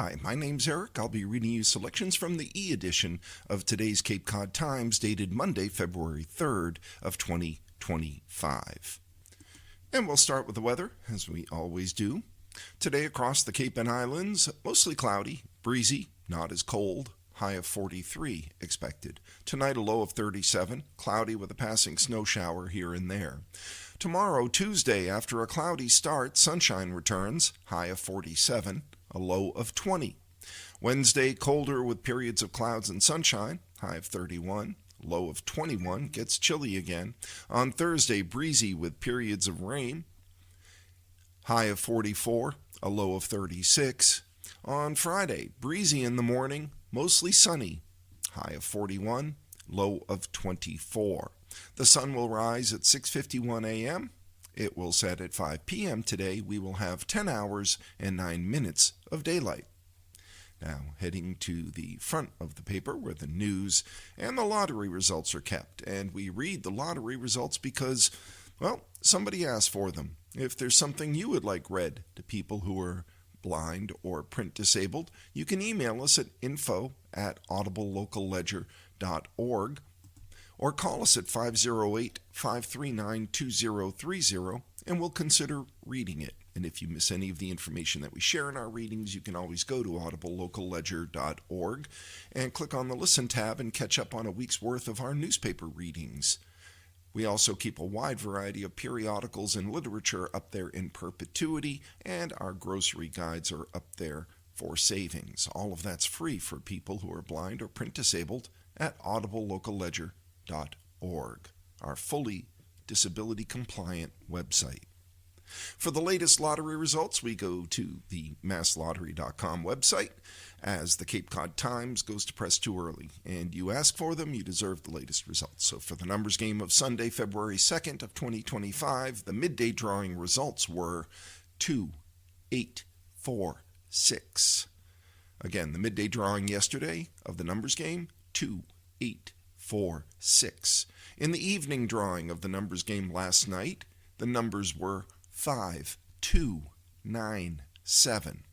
Hi, my name's Eric. I'll be reading you selections from the e-edition of today's Cape Cod Times dated Monday, February 3rd of 2025. And we'll start with the weather, as we always do. Today across the Cape and Islands, mostly cloudy, breezy, not as cold, high of 43 expected. Tonight a low of 37, cloudy with a passing snow shower here and there. Tomorrow, Tuesday, after a cloudy start, sunshine returns, high of 47, a low of 20. Wednesday, colder with periods of clouds and sunshine, high of 31, low of 21, gets chilly again. On Thursday, breezy with periods of rain, high of 44, a low of 36. On Friday, breezy in the morning, mostly sunny, high of 41, low of 24. The sun will rise at 6:51 a.m. It will set at 5 p.m. today. We will have 10 hours and 9 minutes of daylight. Now, heading to the front of the paper where the news and the lottery results are kept. And we read the lottery results because, well, somebody asked for them. If there's something you would like read to people who are blind or print disabled, you can email us at info@audiblelocalledger.org or call us at 508-539-2030 and we'll consider reading it. And if you miss any of the information that we share in our readings, you can always go to audiblelocalledger.org and click on the Listen tab and catch up on a week's worth of our newspaper readings. We also keep a wide variety of periodicals and literature up there in perpetuity, and our grocery guides are up there for savings. All of that's free for people who are blind or print disabled at audiblelocalledger.org, our fully disability-compliant website. For the latest lottery results, we go to the masslottery.com website. As the Cape Cod Times goes to press too early, and you ask for them, you deserve the latest results. So for the numbers game of Sunday, February 2nd of 2025, the midday drawing results were 2, 8, 4, 6. Again, the midday drawing yesterday of the numbers game, 2, 8, 4, 6. In the evening drawing of the numbers game last night, the numbers were 5, 2, 9, 7.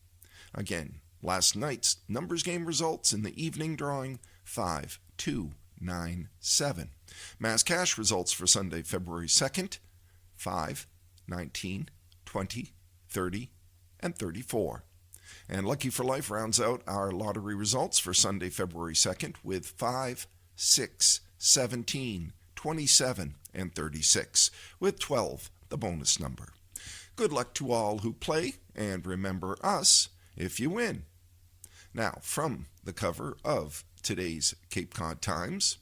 Again, last night's numbers game results in the evening drawing, 5, 2, 9, 7. Mass cash results for Sunday, February 2nd, 5, 19, 20, 30, and 34. And Lucky for Life rounds out our lottery results for Sunday, February 2nd with 5, 6, 17, 27, and 36, with 12 the bonus number. Good luck to all who play, and remember us if you win. Now, from the cover of today's Cape Cod Times,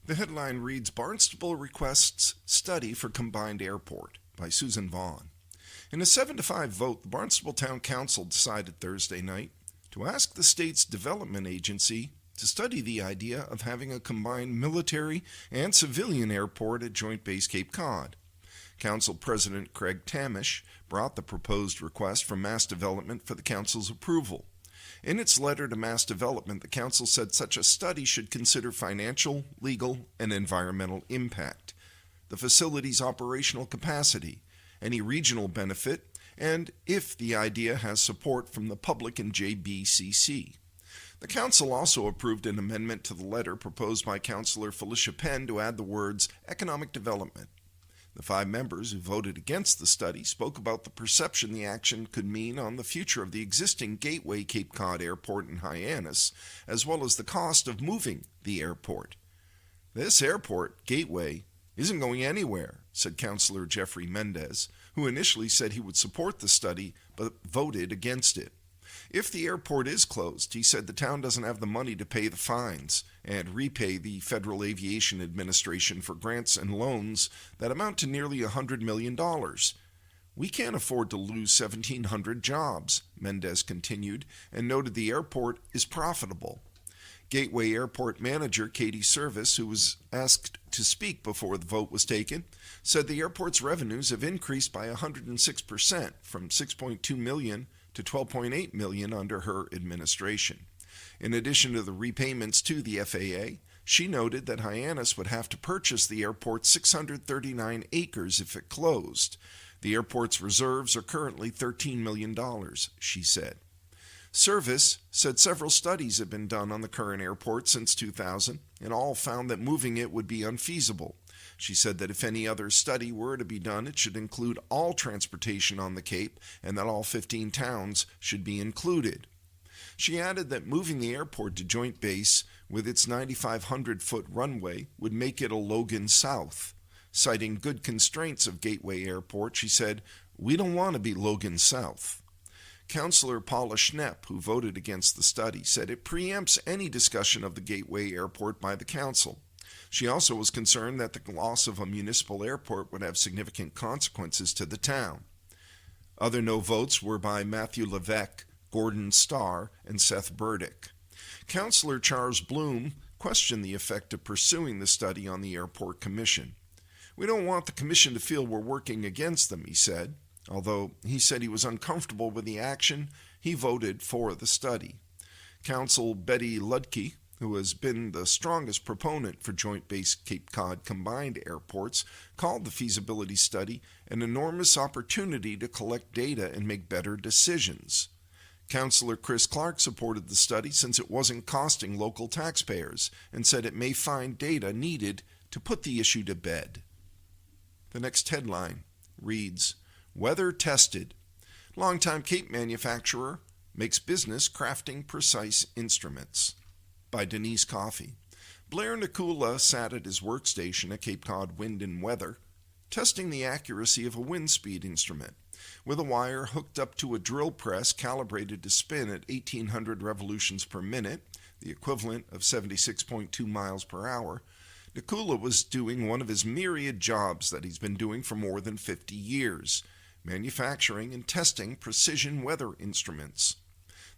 the headline reads, Barnstable requests study for combined airport by Susan Vaughn. In a 7-5 vote, the Barnstable Town Council decided Thursday night to ask the state's development agency to study the idea of having a combined military and civilian airport at Joint Base Cape Cod. Council President Craig Tamish brought the proposed request from Mass Development for the Council's approval. In its letter to Mass Development, the Council said such a study should consider financial, legal, and environmental impact, the facility's operational capacity, any regional benefit, and if the idea has support from the public and JBCC. The Council also approved an amendment to the letter proposed by Councillor Felicia Penn to add the words economic development. The 5 members who voted against the study spoke about the perception the action could mean on the future of the existing Gateway Cape Cod Airport in Hyannis, as well as the cost of moving the airport. This airport, Gateway, isn't going anywhere, said Councillor Jeffrey Mendez, who initially said he would support the study but voted against it. If the airport is closed, he said the town doesn't have the money to pay the fines and repay the Federal Aviation Administration for grants and loans that amount to nearly $100 million. We can't afford to lose 1,700 jobs, Mendez continued, and noted the airport is profitable. Gateway Airport manager Katie Service, who was asked to speak before the vote was taken, said the airport's revenues have increased by 106% from $6.2 million to $12.8 million under her administration. In addition to the repayments to the FAA, she noted that Hyannis would have to purchase the airport's 639 acres if it closed. The airport's reserves are currently $13 million, she said. Service said several studies have been done on the current airport since 2000, and all found that moving it would be unfeasible. She said that if any other study were to be done, it should include all transportation on the Cape and that all 15 towns should be included. She added that moving the airport to Joint Base with its 9,500-foot runway would make it a Logan South. Citing good constraints of Gateway Airport, she said, "We don't want to be Logan South." Councillor Paula Schnepp, who voted against the study, said it preempts any discussion of the Gateway Airport by the council. She also was concerned that the loss of a municipal airport would have significant consequences to the town. Other no votes were by Matthew Levesque, Gordon Starr, and Seth Burdick. Councillor Charles Bloom questioned the effect of pursuing the study on the Airport Commission. "We don't want the Commission to feel we're working against them," he said. Although he said he was uncomfortable with the action, he voted for the study. Council Betty Ludke, who has been the strongest proponent for Joint Base Cape Cod combined airports, called the feasibility study an enormous opportunity to collect data and make better decisions. Councillor Chris Clark supported the study since it wasn't costing local taxpayers and said it may find data needed to put the issue to bed. The next headline reads, "Weather Tested. Longtime Cape manufacturer makes business crafting precise instruments," by Denise Coffey. Blair Nakula sat at his workstation at Cape Cod Wind and Weather, testing the accuracy of a wind speed instrument. With a wire hooked up to a drill press calibrated to spin at 1,800 revolutions per minute, the equivalent of 76.2 miles per hour, Nakula was doing one of his myriad jobs that he's been doing for more than 50 years, manufacturing and testing precision weather instruments.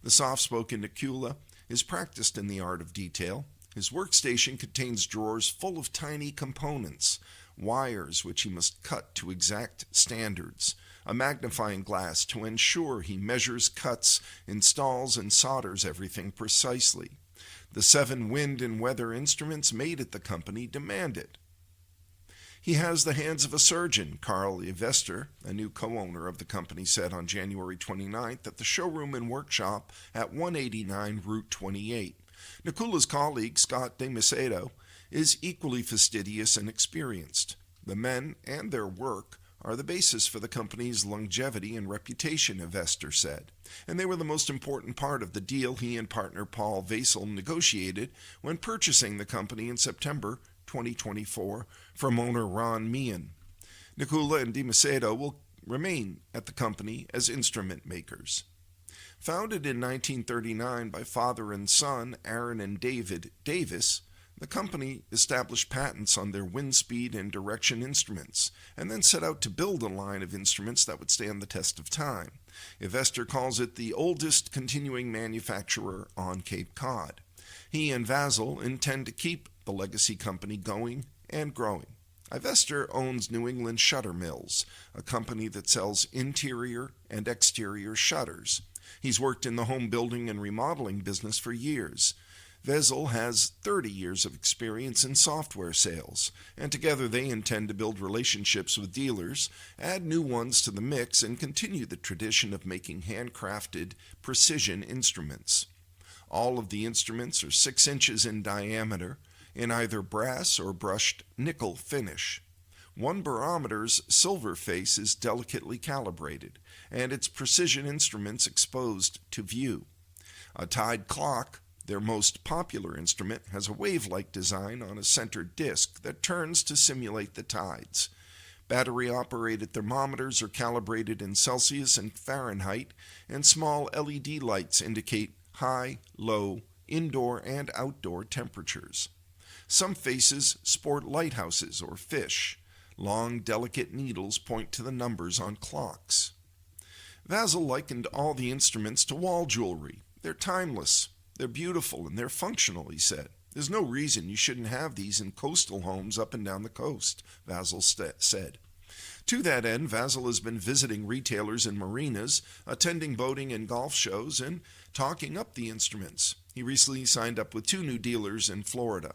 The soft-spoken Nakula is practiced in the art of detail. His workstation contains drawers full of tiny components, wires which he must cut to exact standards, a magnifying glass to ensure he measures, cuts, installs, and solders everything precisely. The 7 wind and weather instruments made at the company demand it. He has the hands of a surgeon, Carl Yvester, a new co-owner of the company, said on January 29th at the showroom and workshop at 189 Route 28. Nakula's colleague, Scott De Macedo, is equally fastidious and experienced. The men and their work are the basis for the company's longevity and reputation, Yvester said, and they were the most important part of the deal he and partner Paul Vasel negotiated when purchasing the company in September 2024 from owner Ron Meehan. Nakula and De Macedo will remain at the company as instrument makers. Founded in 1939 by father and son Aaron and David Davis, the company established patents on their wind speed and direction instruments, and then set out to build a line of instruments that would stand the test of time. Yvester calls it the oldest continuing manufacturer on Cape Cod. He and Vasel intend to keep the legacy company going and growing. Yvester owns New England Shutter Mills, a company that sells interior and exterior shutters. He's worked in the home building and remodeling business for years. Vasel has 30 years of experience in software sales, and together they intend to build relationships with dealers, add new ones to the mix, and continue the tradition of making handcrafted precision instruments. All of the instruments are 6 inches in diameter, in either brass or brushed nickel finish. One barometer's silver face is delicately calibrated, and its precision instruments exposed to view. A Tide clock, their most popular instrument, has a wave-like design on a centered disc that turns to simulate the tides. Battery-operated thermometers are calibrated in Celsius and Fahrenheit, and small LED lights indicate high, low, indoor, and outdoor temperatures. Some faces sport lighthouses or fish. Long, delicate needles point to the numbers on clocks. Vasel likened all the instruments to wall jewelry. They're timeless. They're beautiful and they're functional, he said. There's no reason you shouldn't have these in coastal homes up and down the coast, Vasel said. To that end, Vasel has been visiting retailers and marinas, attending boating and golf shows, and talking up the instruments. He recently signed up with 2 new dealers in Florida.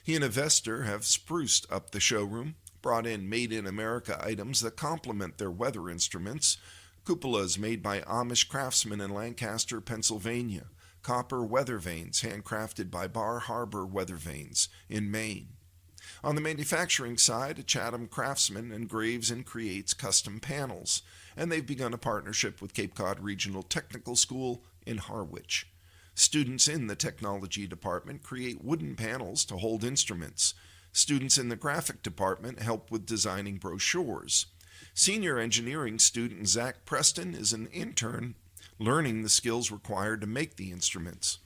He and Yvester have spruced up the showroom, brought in made-in-America items that complement their weather instruments. Cupolas made by Amish craftsmen in Lancaster, Pennsylvania. Copper weather vanes handcrafted by Bar Harbor Weather Vanes in Maine. On the manufacturing side, a Chatham craftsman engraves and creates custom panels, and they've begun a partnership with Cape Cod Regional Technical School in Harwich. Students in the technology department create wooden panels to hold instruments. Students in the graphic department help with designing brochures. Senior engineering student Zach Preston is an intern learning the skills required to make the instruments.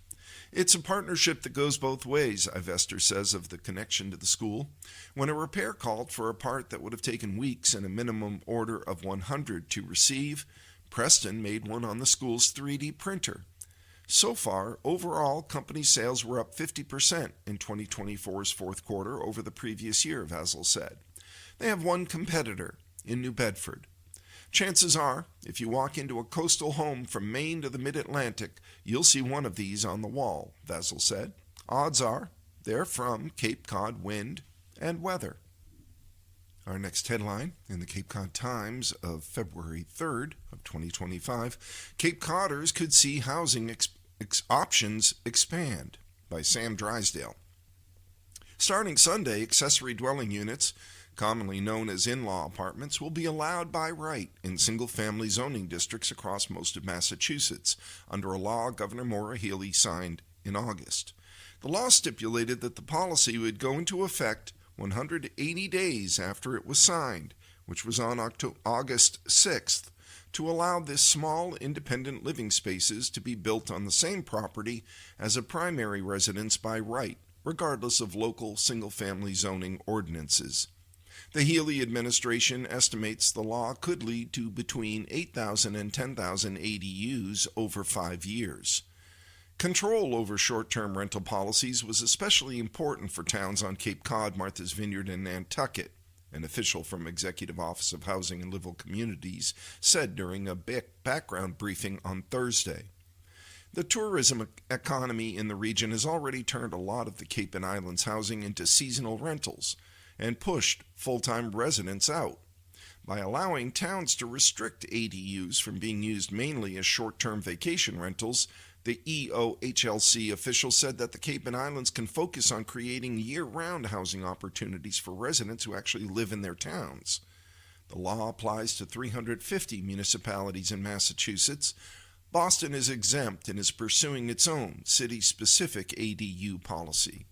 It's a partnership that goes both ways, Ivester says of the connection to the school. When a repair called for a part that would have taken weeks and a minimum order of 100 to receive, Preston made one on the school's 3D printer. So far, overall, company sales were up 50% in 2024's fourth quarter over the previous year, Vasil said. They have one competitor in New Bedford. Chances are, if you walk into a coastal home from Maine to the Mid-Atlantic, you'll see one of these on the wall, Vasil said. Odds are they're from Cape Cod Wind and Weather. Our next headline in the Cape Cod Times of February 3rd of 2025, Cape Codders could see housing options expand, by Sam Drysdale. Starting Sunday, accessory dwelling units, commonly known as in-law apartments, will be allowed by right in single-family zoning districts across most of Massachusetts, under a law Governor Maura Healey signed in August. The law stipulated that the policy would go into effect 180 days after it was signed, which was on August 6th, to allow this small independent living spaces to be built on the same property as a primary residence by right, regardless of local single-family zoning ordinances. The Healey administration estimates the law could lead to between 8,000 and 10,000 ADUs over 5 years. Control over short-term rental policies was especially important for towns on Cape Cod, Martha's Vineyard, and Nantucket, an official from Executive Office of Housing and Livable Communities said during a background briefing on Thursday. The tourism economy in the region has already turned a lot of the Cape and Islands housing into seasonal rentals and pushed full-time residents out. By allowing towns to restrict ADUs from being used mainly as short-term vacation rentals, the EOHLC official said that the Cape and Islands can focus on creating year-round housing opportunities for residents who actually live in their towns. The law applies to 350 municipalities in Massachusetts. Boston is exempt and is pursuing its own city-specific ADU policy.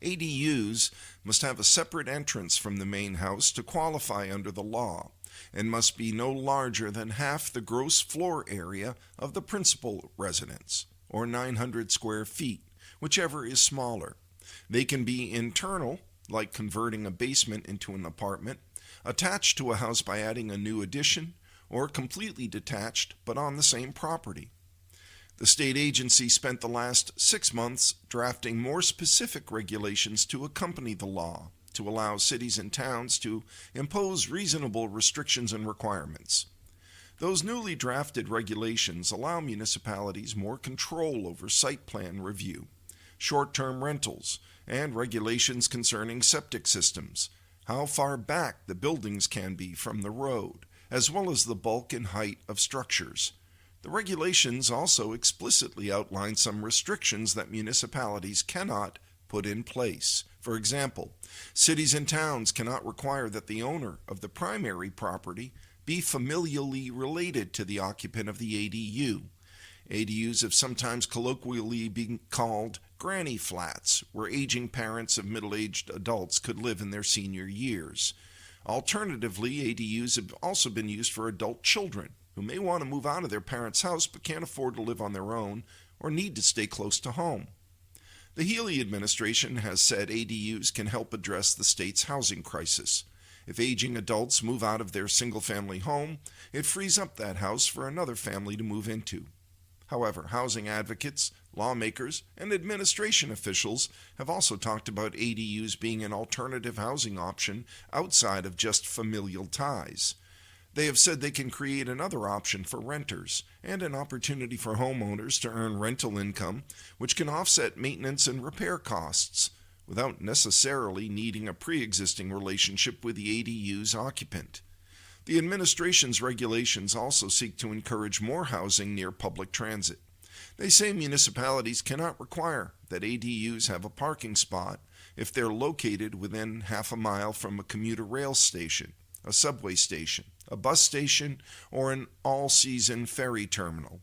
ADUs must have a separate entrance from the main house to qualify under the law and must be no larger than half the gross floor area of the principal residence, or 900 square feet, whichever is smaller. They can be internal, like converting a basement into an apartment, attached to a house by adding a new addition, or completely detached but on the same property. The state agency spent the last 6 months drafting more specific regulations to accompany the law, to allow cities and towns to impose reasonable restrictions and requirements. Those newly drafted regulations allow municipalities more control over site plan review, short-term rentals, and regulations concerning septic systems, how far back the buildings can be from the road, as well as the bulk and height of structures. The regulations also explicitly outline some restrictions that municipalities cannot put in place. For example, cities and towns cannot require that the owner of the primary property be familially related to the occupant of the ADU. ADUs have sometimes colloquially been called granny flats, where aging parents of middle-aged adults could live in their senior years. Alternatively, ADUs have also been used for adult children who may want to move out of their parents' house but can't afford to live on their own or need to stay close to home. The Healey administration has said ADUs can help address the state's housing crisis. If aging adults move out of their single-family home, it frees up that house for another family to move into. However, housing advocates, lawmakers, and administration officials have also talked about ADUs being an alternative housing option outside of just familial ties. They have said they can create another option for renters and an opportunity for homeowners to earn rental income, which can offset maintenance and repair costs, without necessarily needing a pre-existing relationship with the ADU's occupant. The administration's regulations also seek to encourage more housing near public transit. They say municipalities cannot require that ADUs have a parking spot if they're located within half a mile from a commuter rail station, a subway station, a bus station, or an all-season ferry terminal.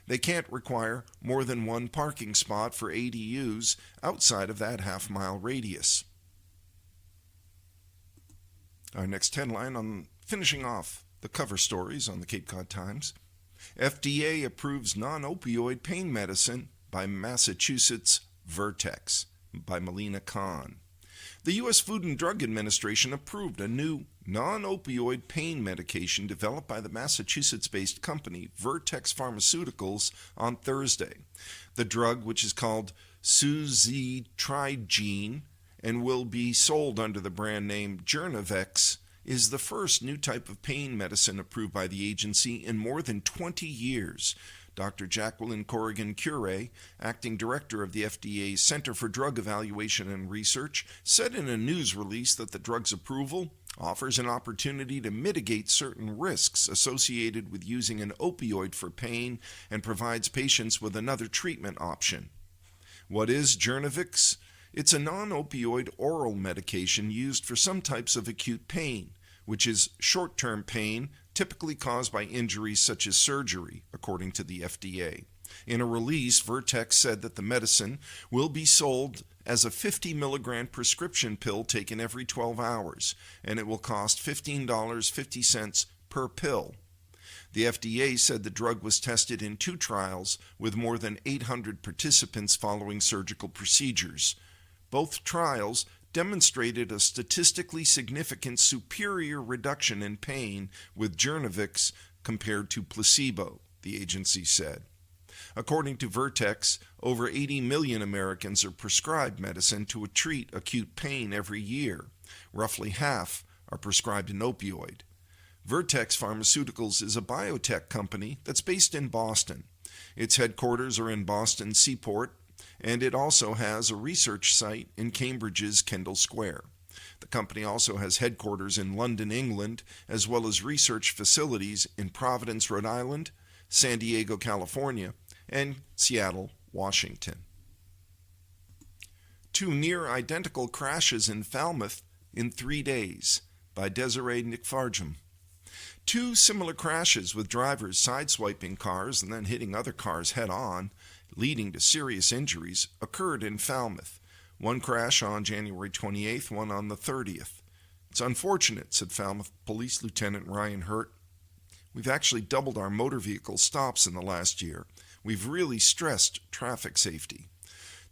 They can't require more than one parking spot for ADUs outside of that half-mile radius. Our next headline on finishing off the cover stories on the Cape Cod Times. FDA approves non-opioid pain medicine by Massachusetts Vertex, by Melina Kahn. The U.S. Food and Drug Administration approved a new non-opioid pain medication developed by the Massachusetts-based company Vertex Pharmaceuticals on Thursday. The drug, which is called suzetrigine and will be sold under the brand name Journavx, is the first new type of pain medicine approved by the agency in more than 20 years. Dr. Jacqueline Corrigan-Curet, acting director of the FDA's Center for Drug Evaluation and Research, said in a news release that the drug's approval offers an opportunity to mitigate certain risks associated with using an opioid for pain and provides patients with another treatment option. What is Journavx? It's a non-opioid oral medication used for some types of acute pain, which is short-term pain typically caused by injuries such as surgery, according to the FDA. In a release, Vertex said that the medicine will be sold as a 50 milligram prescription pill taken every 12 hours, and it will cost $15.50 per pill. The FDA said the drug was tested in 2 trials with more than 800 participants following surgical procedures. Both trials demonstrated a statistically significant superior reduction in pain with Journavx compared to placebo, the agency said. According to Vertex, over 80 million Americans are prescribed medicine to treat acute pain every year. Roughly half are prescribed an opioid. Vertex Pharmaceuticals is a biotech company that's based in Boston. Its headquarters are in Boston Seaport, and it also has a research site in Cambridge's Kendall Square. The company also has headquarters in London, England, as well as research facilities in Providence, Rhode Island, San Diego, California, and Seattle, Washington. 2 near-identical crashes in Falmouth in 3 days, by Desiree Nickfarjum. 2 similar crashes with drivers sideswiping cars and then hitting other cars head-on, leading to serious injuries, occurred in Falmouth. One crash on January 28th, one on the 30th. It's unfortunate, said Falmouth Police Lieutenant Ryan Hurt. We've actually doubled our motor vehicle stops in the last year. We've really stressed traffic safety.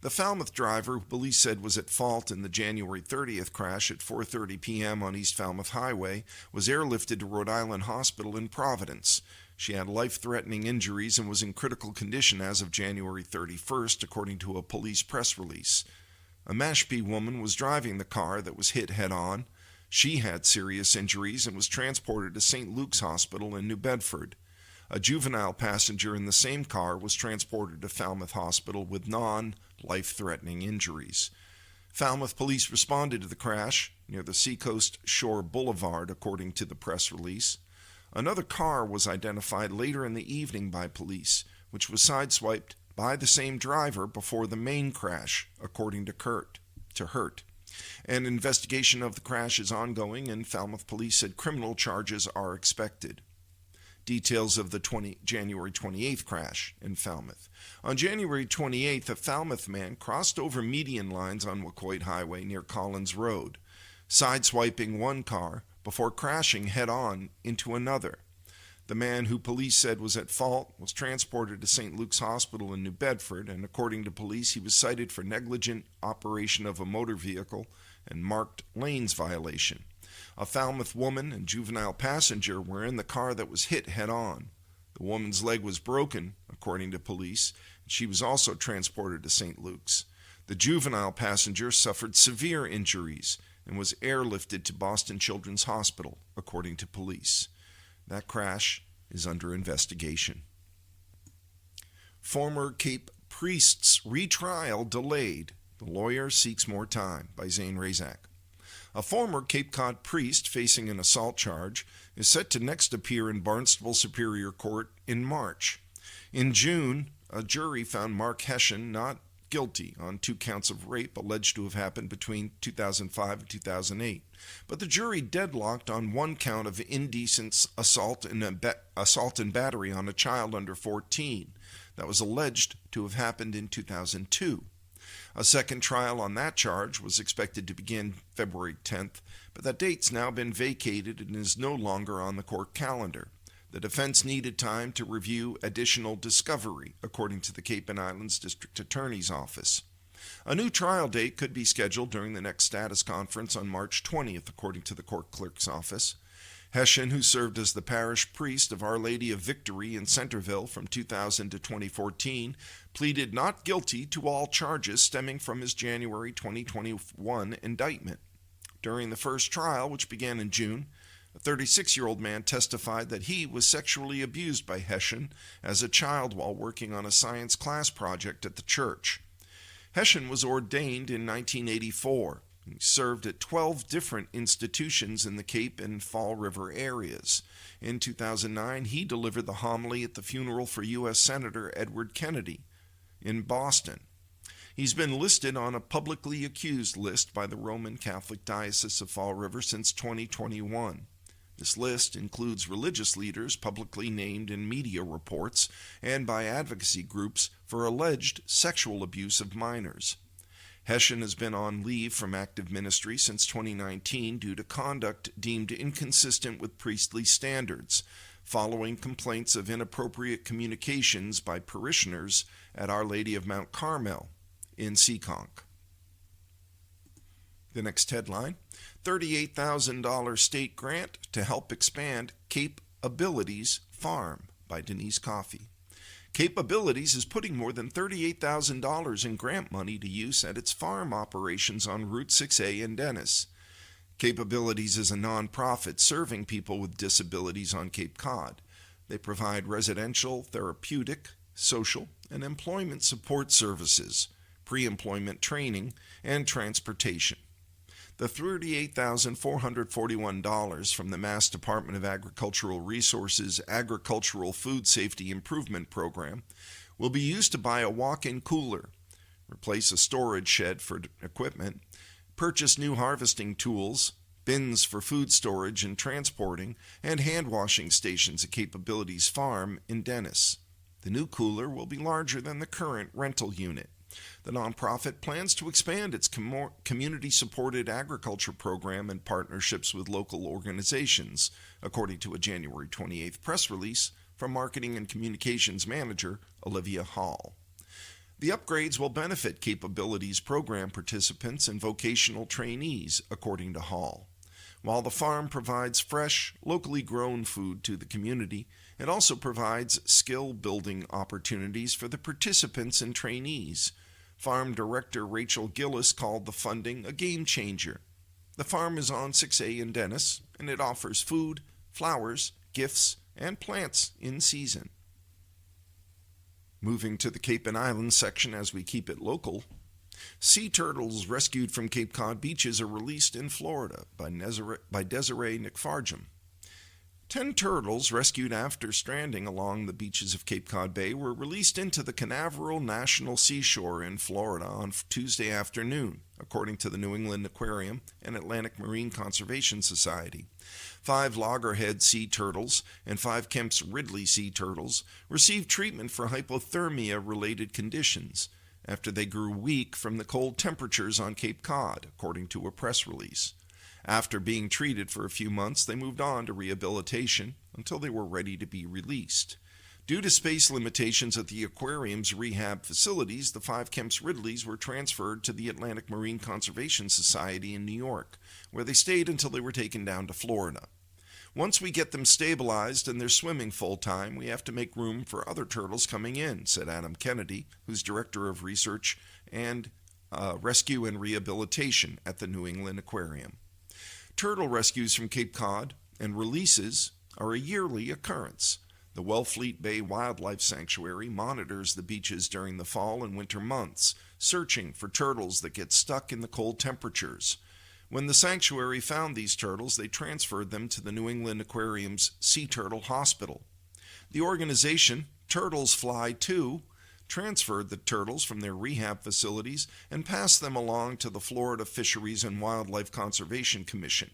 The Falmouth driver, who police said was at fault in the January 30th crash at 4:30 p.m. on East Falmouth Highway, was airlifted to Rhode Island Hospital in Providence. She had life-threatening injuries and was in critical condition as of January 31st, according to a police press release. A Mashpee woman was driving the car that was hit head-on. She had serious injuries and was transported to St. Luke's Hospital in New Bedford. A juvenile passenger in the same car was transported to Falmouth Hospital with non-life-threatening injuries. Falmouth police responded to the crash near the Seacoast Shore Boulevard, according to the press release. Another car was identified later in the evening by police, which was sideswiped by the same driver before the main crash, according to Hurt. An investigation of the crash is ongoing, and Falmouth police said criminal charges are expected. Details of the January 28th crash in Falmouth. On January 28th, a Falmouth man crossed over median lines on Wacoit Highway near Collins Road, sideswiping one car before crashing head-on into another. The man, who police said was at fault, was transported to St. Luke's Hospital in New Bedford, and according to police, he was cited for negligent operation of a motor vehicle and marked lanes violation. A Falmouth woman and juvenile passenger were in the car that was hit head-on. The woman's leg was broken, according to police, and she was also transported to St. Luke's. The juvenile passenger suffered severe injuries and was airlifted to Boston Children's Hospital, according to police. That crash is under investigation. Former Cape priest's retrial delayed The Lawyer Seeks More Time by Zane Razak. A former Cape Cod priest facing an assault charge is set to next appear in Barnstable Superior Court in March. In June, a jury found Mark Hession not guilty on 2 counts of rape alleged to have happened between 2005 and 2008. But the jury deadlocked on 1 count of indecent assault and battery on a child under 14 that was alleged to have happened in 2002. A second trial on that charge was expected to begin February 10th, but that date's now been vacated and is no longer on the court calendar. The defense needed time to review additional discovery, according to the Cape and Islands District Attorney's Office. A new trial date could be scheduled during the next status conference on March 20th, according to the court clerk's office. Hession, who served as the parish priest of Our Lady of Victory in Centerville from 2000 to 2014, pleaded not guilty to all charges stemming from his January 2021 indictment. During the first trial, which began in June, a 36-year-old man testified that he was sexually abused by Hession as a child while working on a science class project at the church. Hession was ordained in 1984. He served at 12 different institutions in the Cape and Fall River areas. In 2009, he delivered the homily at the funeral for U.S. Senator Edward Kennedy in Boston. He's been listed on a publicly accused list by the Roman Catholic Diocese of Fall River since 2021. This list includes religious leaders publicly named in media reports and by advocacy groups for alleged sexual abuse of minors. Hession has been on leave from active ministry since 2019 due to conduct deemed inconsistent with priestly standards, following complaints of inappropriate communications by parishioners at Our Lady of Mount Carmel in Seekonk. The next headline, $38,000 state grant to help expand Cape Abilities Farm by Denise Coffey. Cape Abilities is putting more than $38,000 in grant money to use at its farm operations on Route 6A in Dennis. Cape Abilities is a nonprofit serving people with disabilities on Cape Cod. They provide residential, therapeutic, social, and employment support services, pre-employment training, and transportation. The $38,441 from the Mass Department of Agricultural Resources Agricultural Food Safety Improvement Program will be used to buy a walk-in cooler, replace a storage shed for equipment, purchase new harvesting tools, bins for food storage and transporting, and hand-washing stations at Cape Abilities Farm in Dennis. The new cooler will be larger than the current rental unit. The nonprofit plans to expand its community-supported agriculture program and partnerships with local organizations, according to a January 28th press release from Marketing and Communications Manager Olivia Hall. The upgrades will benefit Cape Abilities program participants and vocational trainees, according to Hall. While the farm provides fresh, locally grown food to the community, it also provides skill-building opportunities for the participants and trainees. Farm Director Rachel Gillis called the funding a game changer. The farm is on 6A in Dennis, and it offers food, flowers, gifts, and plants in season. Moving to the Cape and Islands section as we keep it local, sea turtles rescued from Cape Cod beaches are released in Florida by Desiree McFarjum. 10 turtles rescued after stranding along the beaches of Cape Cod Bay were released into the Canaveral National Seashore in Florida on Tuesday afternoon, according to the New England Aquarium and Atlantic Marine Conservation Society. 5 loggerhead sea turtles and 5 Kemp's Ridley sea turtles received treatment for hypothermia-related conditions after they grew weak from the cold temperatures on Cape Cod, according to a press release. After being treated for a few months, they moved on to rehabilitation until they were ready to be released. Due to space limitations at the aquarium's rehab facilities, the 5 Kemp's Ridleys were transferred to the Atlantic Marine Conservation Society in New York, where they stayed until they were taken down to Florida. Once we get them stabilized and they're swimming full-time, we have to make room for other turtles coming in, said Adam Kennedy, who's Director of Research and Rescue and Rehabilitation at the New England Aquarium. Turtle rescues from Cape Cod and releases are a yearly occurrence. The Wellfleet Bay Wildlife Sanctuary monitors the beaches during the fall and winter months, searching for turtles that get stuck in the cold temperatures. When the sanctuary found these turtles, they transferred them to the New England Aquarium's Sea Turtle Hospital. The organization, Turtles Fly Too, transferred the turtles from their rehab facilities and passed them along to the Florida Fisheries and Wildlife Conservation Commission,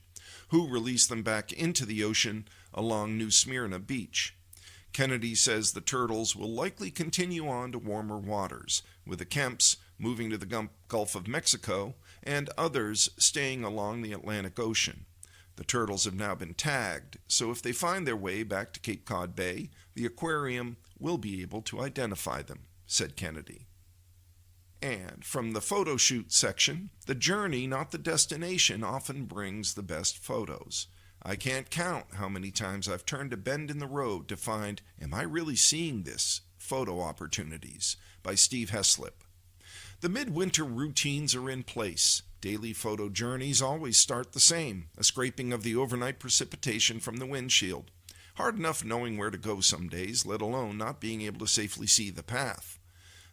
who released them back into the ocean along New Smyrna Beach. Kennedy says the turtles will likely continue on to warmer waters, with the Kemps moving to the Gulf of Mexico and others staying along the Atlantic Ocean. The turtles have now been tagged, so if they find their way back to Cape Cod Bay, the aquarium will be able to identify them, said Kennedy. And from the photo shoot section, the journey, not the destination, often brings the best photos. I can't count how many times I've turned a bend in the road to find, am I really seeing this? Photo opportunities, by Steve Heslip. The midwinter routines are in place. Daily photo journeys always start the same, a scraping of the overnight precipitation from the windshield. Hard enough knowing where to go some days, let alone not being able to safely see the path.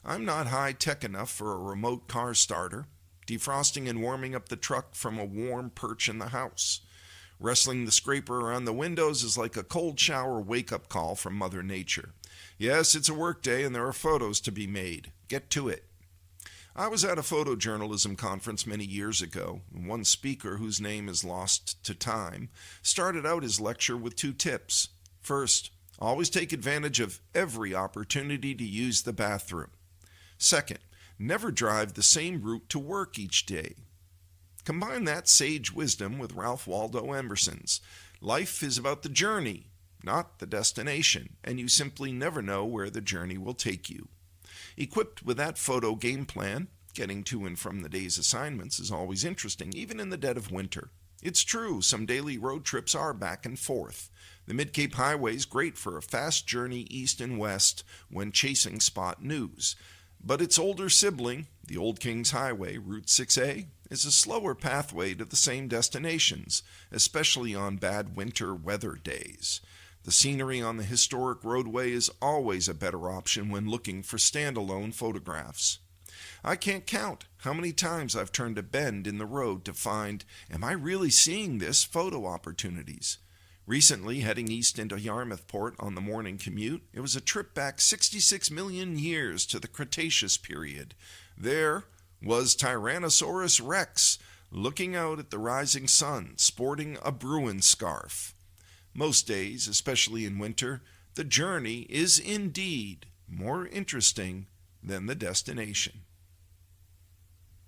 I'm not high-tech enough for a remote car starter, defrosting and warming up the truck from a warm perch in the house. Wrestling the scraper around the windows is like a cold shower wake-up call from Mother Nature. Yes, it's a work day and there are photos to be made. Get to it. I was at a photojournalism conference many years ago, and one speaker, whose name is lost to time, started out his lecture with 2 tips. First, always take advantage of every opportunity to use the bathroom. Second, never drive the same route to work each day. Combine that sage wisdom with Ralph Waldo Emerson's. Life is about the journey, not the destination, and you simply never know where the journey will take you. Equipped with that photo game plan, getting to and from the day's assignments is always interesting, even in the dead of winter. It's true, some daily road trips are back and forth. The Mid-Cape Highway is great for a fast journey east and west when chasing spot news. But its older sibling, the Old Kings Highway, Route 6A, is a slower pathway to the same destinations, especially on bad winter weather days. The scenery on the historic roadway is always a better option when looking for standalone photographs. I can't count how many times I've turned a bend in the road to find, am I really seeing this? Photo opportunities. Recently, heading east into Yarmouthport on the morning commute, it was a trip back 66 million years to the Cretaceous period. There was Tyrannosaurus rex, looking out at the rising sun, sporting a Bruin scarf. Most days, especially in winter, the journey is indeed more interesting than the destination.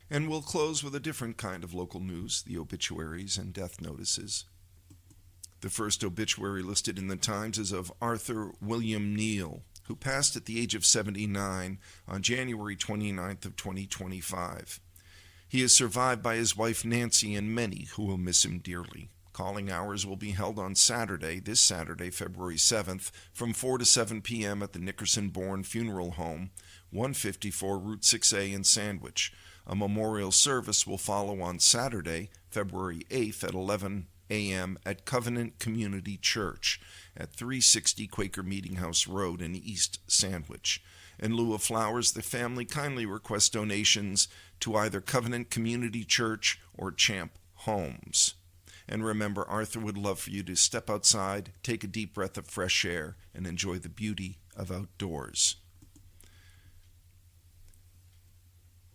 And we'll close with a different kind of local news, the obituaries and death notices. The first obituary listed in the Times is of Arthur William Neal, who passed at the age of 79 on January 29th of 2025. He is survived by his wife Nancy and many who will miss him dearly. Calling hours will be held on Saturday, this Saturday, February 7th, from 4 to 7 p.m. at the Nickerson-Bourne Funeral Home, 154 Route 6A in Sandwich. A memorial service will follow on Saturday, February 8th at 11 a.m. at Covenant Community Church at 360 Quaker Meeting House Road in East Sandwich. In lieu of flowers, the family kindly requests donations to either Covenant Community Church or Champ Homes. And remember, Arthur would love for you to step outside, take a deep breath of fresh air, and enjoy the beauty of outdoors.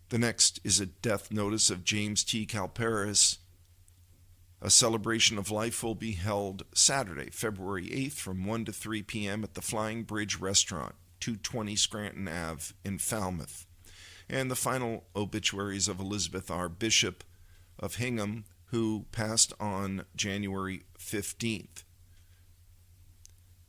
The next is a death notice of James T. Calparis. A celebration of life will be held Saturday, February 8th from 1 to 3 p.m. at the Flying Bridge Restaurant, 220 Scranton Ave in Falmouth. And the final obituaries of Elizabeth R. Bishop of Hingham, who passed on January 15th.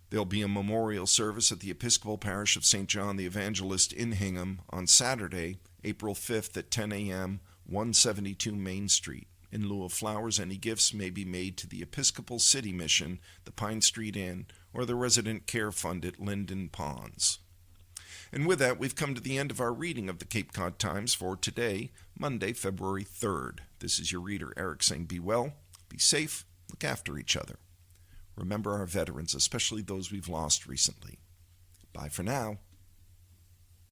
There'll be a memorial service at the Episcopal Parish of St. John the Evangelist in Hingham on Saturday, April 5th at 10 a.m., 172 Main Street. In lieu of flowers, any gifts may be made to the Episcopal City Mission, the Pine Street Inn, or the Resident Care Fund at Linden Ponds. And with that, we've come to the end of our reading of the Cape Cod Times for today, Monday, February 3rd. This is your reader, Eric, saying be well, be safe, look after each other. Remember our veterans, especially those we've lost recently. Bye for now.